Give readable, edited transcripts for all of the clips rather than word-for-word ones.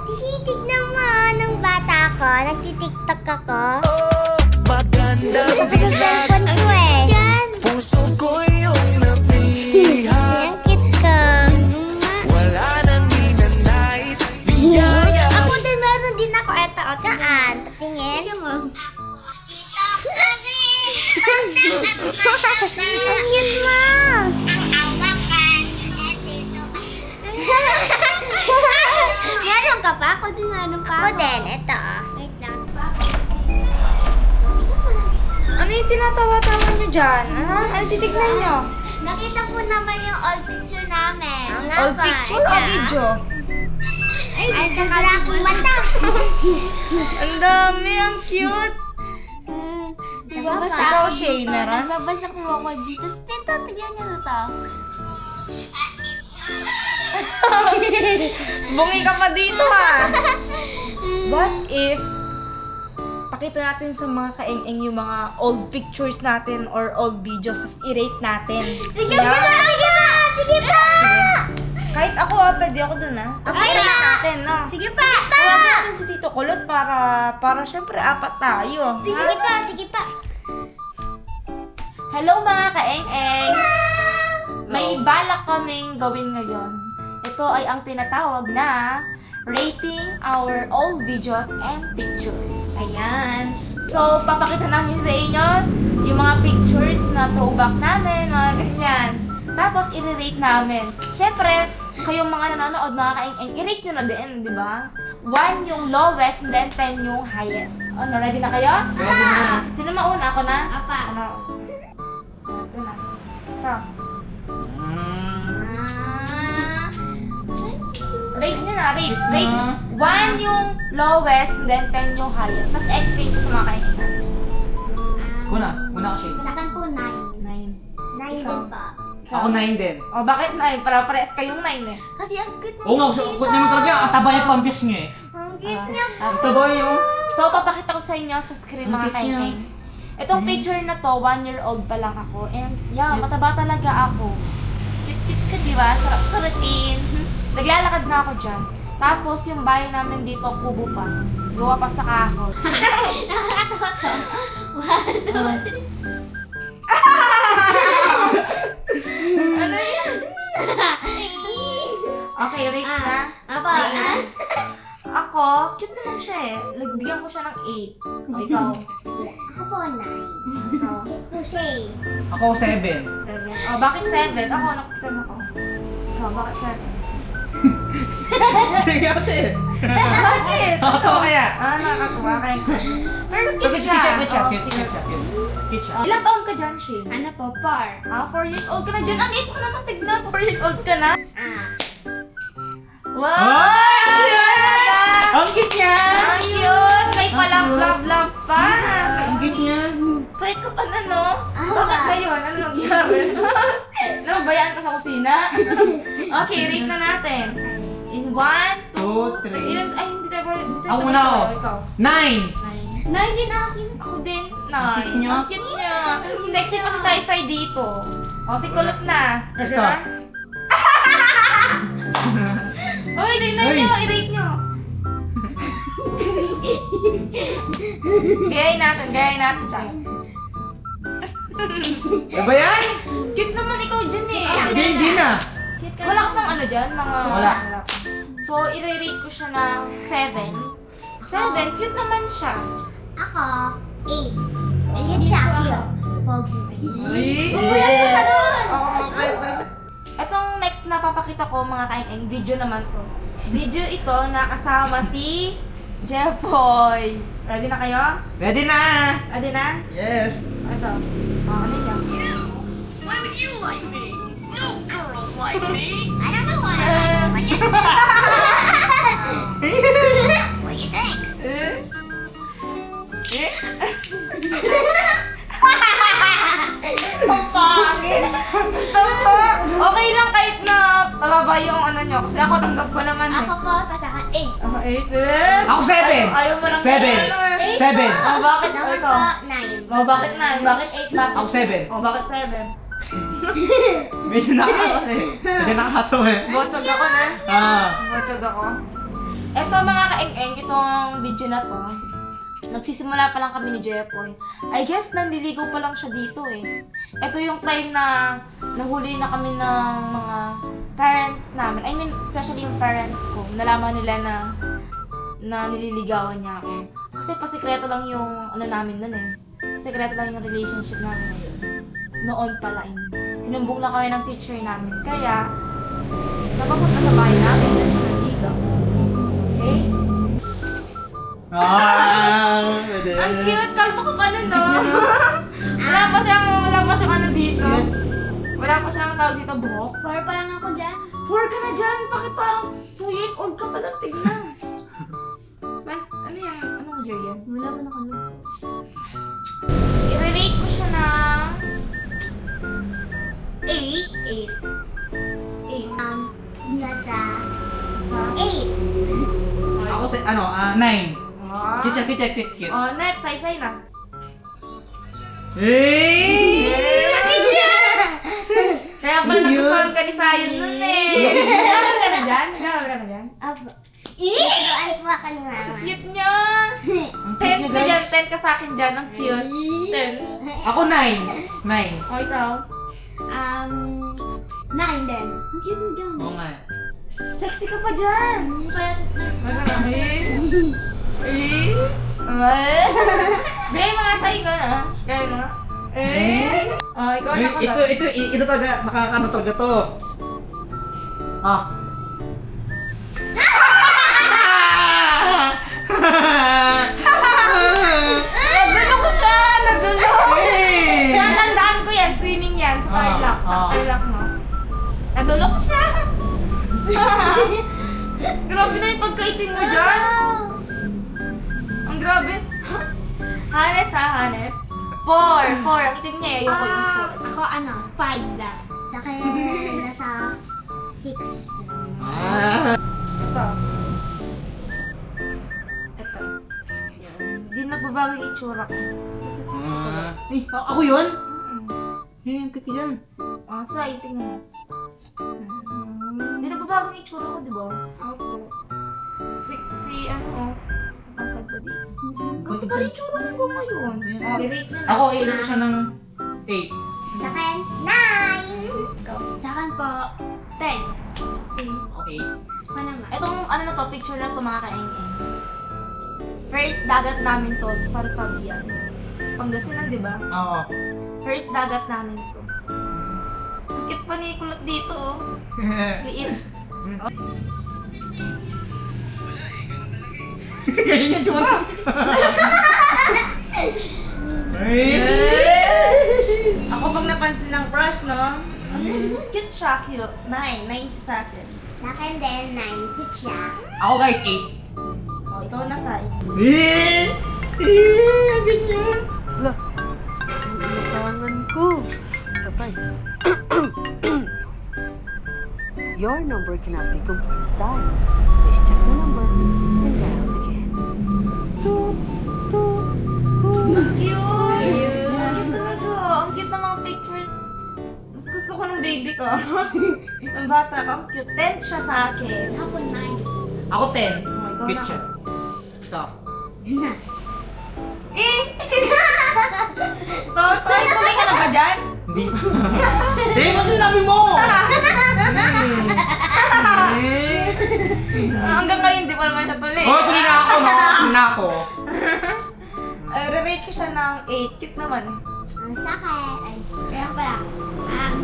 Tignan mo, nung bata ako, nagtitiktok ako. Magandang Sa cellphone ko eh. puso ko yung napihan. Ang cute ko. Wala nang ninanais. Biyaya. Ako din, meron din ako. Eto, o, saan? Patingin. Tignan mo. Ang yun mo. Meron ka pa? Ako din, meron pa. Ako din, eto. Wait lang. Ano yung tinatawa-tawa nyo dyan? Ha? Ano titignan nyo? Nakita po naman yung old picture namin. Old picture o video? Ay, tsaka lang akong mata. Ang dami, ang cute! Nagbabasa Ikaw, ako Shay, dito. meron? Nagbabasa ko ako dito. Tito, tignan niyo ito. Bungi ka pa dito ha! What if pakita natin sa mga kaeng-eng yung mga old pictures natin or old videos, tapos i-rate natin. Sige Yeah? pa! Sige pa! Sige pa! Kahit ako pwede ako dun tapos Okay i-rate na. natin, no? Sige pa! Tawagin natin si Tito Kulot para syempre apat tayo. Sige pa! Sige pa! Hello mga kaeng-eng! May balak kaming gawin ngayon. Ito ay ang tinatawag na rating our old videos and pictures. Ayan. So, papakita namin sa inyo yung mga pictures na throwback namin, mga ganyan. Tapos, i-rate namin. Siyempre, kayong mga nanonood, mga kaeng-eng, i-rate nyo na din, di ba? 1 yung lowest, and then 10 yung highest. Ano, ready na kayo? Ready na. Sino mauna? Ako na? Apa. Ano? Ito na. Ito. Rate nyo na, rate. Rate. 1 yung lowest, then 10 yung highest. Tapos explain ko sa mga kaibigan. Kuna ka, Shane. Sa akin po 9. 9. 9 din pa. Ako 9 din. O, bakit 9? Para pares kayong 9 eh. Kasi ang cute Oo nga, good naman talaga. Ang taba yung pambis niya eh. Ang cute niya po. Ang taba yung... So, papakita ko sa inyo sa screen Ang mga cute niya. kaibigan. Itong picture na to, 1-year-old pa lang ako. And yeah, mataba talaga ako. Cute-cute ka, di ba? Sarap ka routine. Naglalakad na ako dyan. Tapos, yung bahay namin dito, kubo pa. Gawa pa sa kahoy. Nakakatawa to. 1, 2, 3. Ano yan? Okay, rate na. Apa? Ako, cute naman siya eh. Nagbigyan ko siya ng 8. O, ikaw. Ako po 9. Ikaw. Po siya eh. Ako 7. 7. Oh, bakit 7? Ako, nakita mo ko. Ikaw, bakit 7? Hindi kasi. Bakit? Nakatawa kaya. Nakakatuwa kayo. Pero cute Good siya. siya, good siya. Oh, Cute siya. Cute siya. Ilang taon ka dyan, Shane? Ano po? 4. 4 years old ka na dyan. Ang 8 mo naman, tignan. 4 years old ka na. Wow! Ay! Ang cute niya! Ang cute! May palang love pa. Ang cute niya. Pwede ka pa na, no? Bakit ba yun? Ano nangyari? Nabayaan ka sa kusina? Okay, rate na natin. In 1, 2, 2, 3. Ilan? Ay, hindi tayo. Ako muna ako. Ikaw. 9! 9 din akin. Ako din. cute niya. Ang cute niya. Sexy pa si Sai dito. O, si Kulot na. Ito. Uy, tignan Uy. niyo. I-rate niyo. Gayahin natin siya. Ano ba yan? Cute naman ikaw dyan eh. Hindi na. Cute ka. Wala ka pang ano dyan? Mga... Wala. So, i-rate ko siya ng 7. 7, cute naman siya. Ako 8. Ayun siya. Cute. Pogi. Itong next na papakita ko mga kain video naman to. Video ito na kasama si Jeffoy. Ready na kayo? Ready na! Ready na? Yes! Ito. Ano yan? Why would you like me? No girls like me. I don't know what I just What do you think? Ang pangit! Okay lang kahit na pababa yung ano nyo. Kasi ako tanggap ko naman eh. Ako po, pasakan 8. Ako 8 eh. Ako 7! Ayaw mo lang 7! ano eh. 7! Oh, bakit? Naman Ikaw. po 9. Oh, bakit 9? Bakit 8? Bakit? Ako 7. Oh, bakit 7? Medyo nakakatawa eh. Medyo nakakatawa eh. Botog ako na. Ah. Botog ako. Eto mga kaeng-eng, itong video na to, nagsisimula pa lang kami ni Jepoy. I guess nanliligaw pa lang siya dito eh. Ito yung time na nahuli na kami ng mga parents namin. I mean, especially yung parents ko. Nalaman nila na nililigawan niya ako. Kasi pasikreto lang yung ano namin nun eh. Pasikreto lang yung relationship namin ngayon. Noon pala. Sinumbong lang kami ng teacher namin. Kaya, napapunta sa bahay namin na siya naligaw. Okay? Pwede. Ang cute! Kalma ka pa nun, no? wala pa siyang ano dito. Wala pa siyang tawag dito, buhok. 4 pa lang ako dyan. 4 ka na dyan! Bakit parang 2 years old ka pa lang? Tignan. Ano yan? Anong year yan? Wala mo na kami. I-rate ko siya ng 8. 8. Nasa Sa 8. Ako sa, 9. Cute. Oh, next, say na. Kaya pala nagustuhan ka ni Sayon nun eh. Nagkakaroon ka na dyan? Apo. Turuan po ako ni Mama. Cute niya! 10 ka dyan, 10 ka sa akin dyan. Ang cute. 10. Ako 9. 9. O, ikaw? 9 din. Ang cute mo dyan. Oo nga. Sexy ka pa dyan! Gaya mga sayo ka na. Gaya mga. Oh, ikaw na ka ba? Ito talaga, nakakano talaga to. Nadulo ko siya! Nadulo! Nalandaan ko yan. Swimming yan. Starlock. Starlock, no? Nadulo ko siya! Grabe na yung pagkaitin mo dyan. Ang grabe. Hanes ha, Hanes. 4. Ang itim niya, ayoko yung short. Ako 5 lang. Sa akin nasa 6. Ito. Hindi nagbabago yung itsura ko. Ako yun? Ang cute yan. Sa iting mo. Hindi nagbabago yung itsura ko, di ba? Opo. Ang tagpa di. Ganito pa rin itsura ko ngayon. I-rate na lang. Ako, i-rate ko siya ng 8. Sa akin 9. Sa akin po 10. Okay. Pa naman. Itong ano na to, picture na to mga kaeng-eng. First dagat namin to sa San Fabian. Pangasinan, di ba? Oo. First dagat namin to. Ang cute pa ni Kulot dito, oh. Liit. Ganyan yung tsura. Ako pag napansin ng crush, no? Cute siya, cute. 9 siya sa akin. Sa akin din 9. Cute siya. Ako guys, 8. Oh, ikaw na, Sai. Ganyan. Tangan ko. Patay. Your number cannot be completely dialed. Please check the number and dial again. Toot, toot, toot. Ang cute! Ang cute talaga. Ang cute ng mga pictures. Mas gusto ko ng baby ko. Ang bata ko, ang cute. 10 siya sa akin. Ako 9. Ako 10. Oh, ikaw Cute na. siya. Stop. Toy, tuloy ka na ba dyan? Hindi. Hindi, ba't sinabi mo? Hanggang ngayon, di pa naman siya tuloy. Oh, tuloy na ako, no? Tuloy na ako. Re-rate ko siya ng 8. Cute naman eh. Sa akin, kaya pala,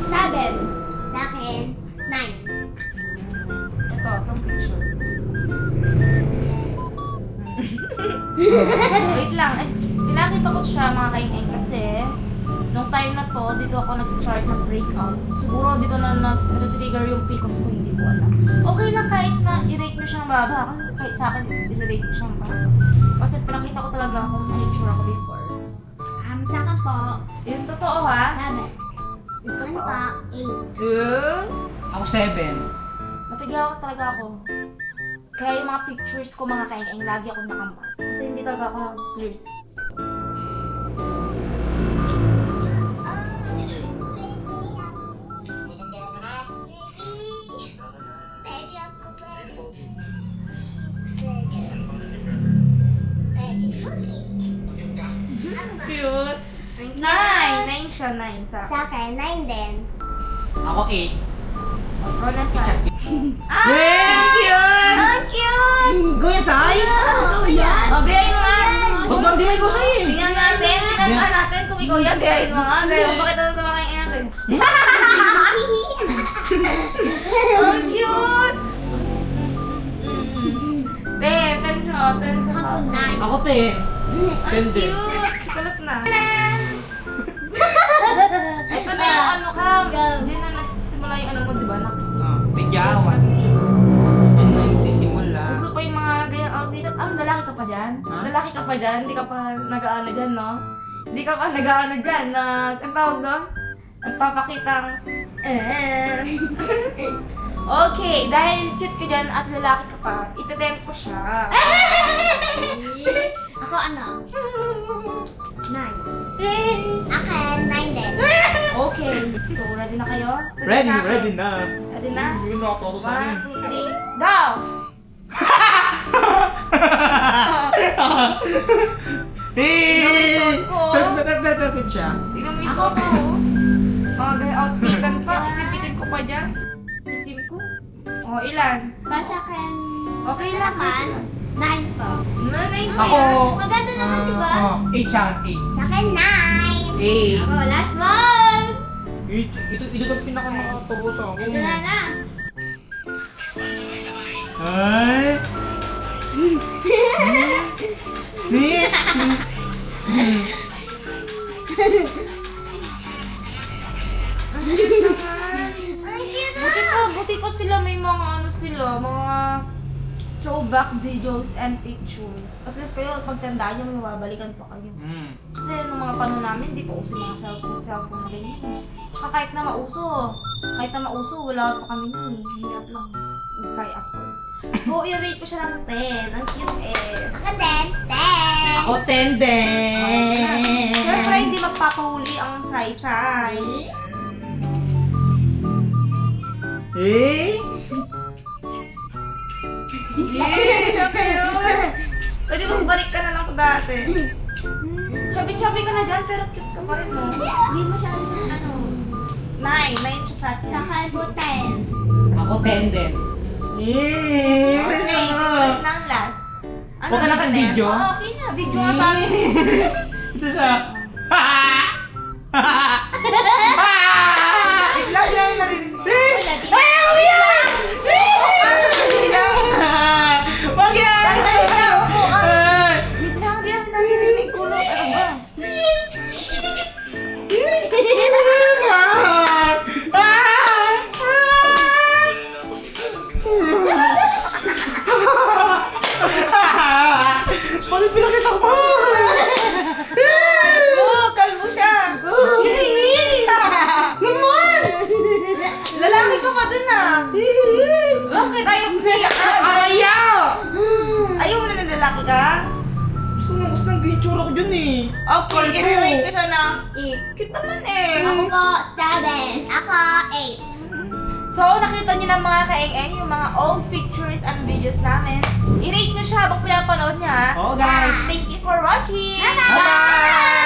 7. Sa akin, 9. Ito, itong picture. Wait lang. Pinakita ko siya mga kaingay kasi nung time na to, dito ako nag-start mag-breakout. Siguro dito na nag-trigger yung PCOS ko, hindi ko alam. Okay lang kahit na i-rate nyo siyang baba. Kasi kahit sa akin, i-rate ko siyang baba. Kasi pinakita ko talaga kung ano yung tsura ko before. Sa akin po, Yung totoo ha? 7. Yung Sa akin totoo. po, 8. Ako 7. Matigaw talaga ako. Kaya yung mga pictures ko mga kaingay, lagi ako nakamask. Kasi hindi talaga ako clear skin. Cute. 9. 9 siya, 9 sa. Sa akin, 9 din. Ako 8. Ikaw na sa. Ah! Hey, cute! Ang cute! Goya Sai! Oh, yan. O, gayahin mo nga. Ba't parang di may ko sa'yo eh? Tingnan natin. Tingnan natin kung ikaw yan. Gayahin mo nga. Gayahin mo. Pakita mo sa mga kainan natin. Ang cute! 10 siya. 10 sa Ako, 9. Ako 10. Ang 10 din. cute! Kulat na. Ito na yung ano ka. Go. Diyan na nagsisimula yung ano mo, di ba? Bigyawan. Yan na yung sisimula. Gusto pa yung mga ganyang outfit. Lalaki ka pa dyan? Ha? Lalaki ka pa dyan? Hindi ka pa nag-ano dyan, no? Hindi ka pa nag-ano dyan. Ang tawag doon? Nagpapakitang... Okay, dahil cute ka dyan at lalaki ka pa, itatempt ko siya. Ako, ano? 9. Akin, 9 din. Okay, so ready na kayo? Ready, Sa akin? ready na. Ready na? Yun na ako sa 1, 2, 3, go! Hey! ko. Perfect siya. Tingnan mo yung suot ko. Mga gaya outfitan pa. Itim ko pa dyan. Itim ko. O, ilan? Para sa akin, Okay lang. naman, 9 po. Nanay ko Ako, yan. Maganda naman, di ba? 8 siya, Sa akin, 9. 8. Ako, last one. Ito ang pinaka nakatawa sa akin. Ito na. Ay! Ang cute. Buti pa sila may mga ano sila, mga throwback videos and pictures. At least kayo, pagtanda nyo, mababalikan pa kayo. Kasi nung mga panahon namin, di pa uso yung mga cellphone na ganyan. Tsaka kahit na mauso, wala pa kami nun eh. Hirap lang. Kaya afford. So, i-rate ko siya ng 10. Ang cute eh. Ako din, 10. Ako 10 din! Siyempre, hindi magpapahuli ang saysay. Eh? Pwede mo balik ka na lang sa dati. Chubby-chubby ka na dyan, pero cute ka pa rin mo. Hindi mo siya ano. 9 siya sa akin. Sa akin po, 10. Ako 10 din. Eh! Okay, sumunod ng last. Huwag ka na kang video? Oh, okay na, video nga sa akin. Ito siya. Wait lang, yan yung narinig. Wala din. Wag yan! Wait lang, di namin narinig ko. Ano ba? Bakit pinakita ko ba? Kalbo siya. Naman! Lalaki ka pa dun ah. Bakit? Ayaw mo na Ayaw! Ayaw mo na ng lalaki ka? Gusto mo mas nang itsura ko dyan eh. Okay, i-rate ko siya ng 8. Cute naman eh. Ako po, 7. Ako, 8. So, nakita niyo na mga kaeng-eng yung mga old pictures and videos namin. I-rate niyo siya habang pinapanood niya. Oh, guys. Thank you for watching! Bye-bye!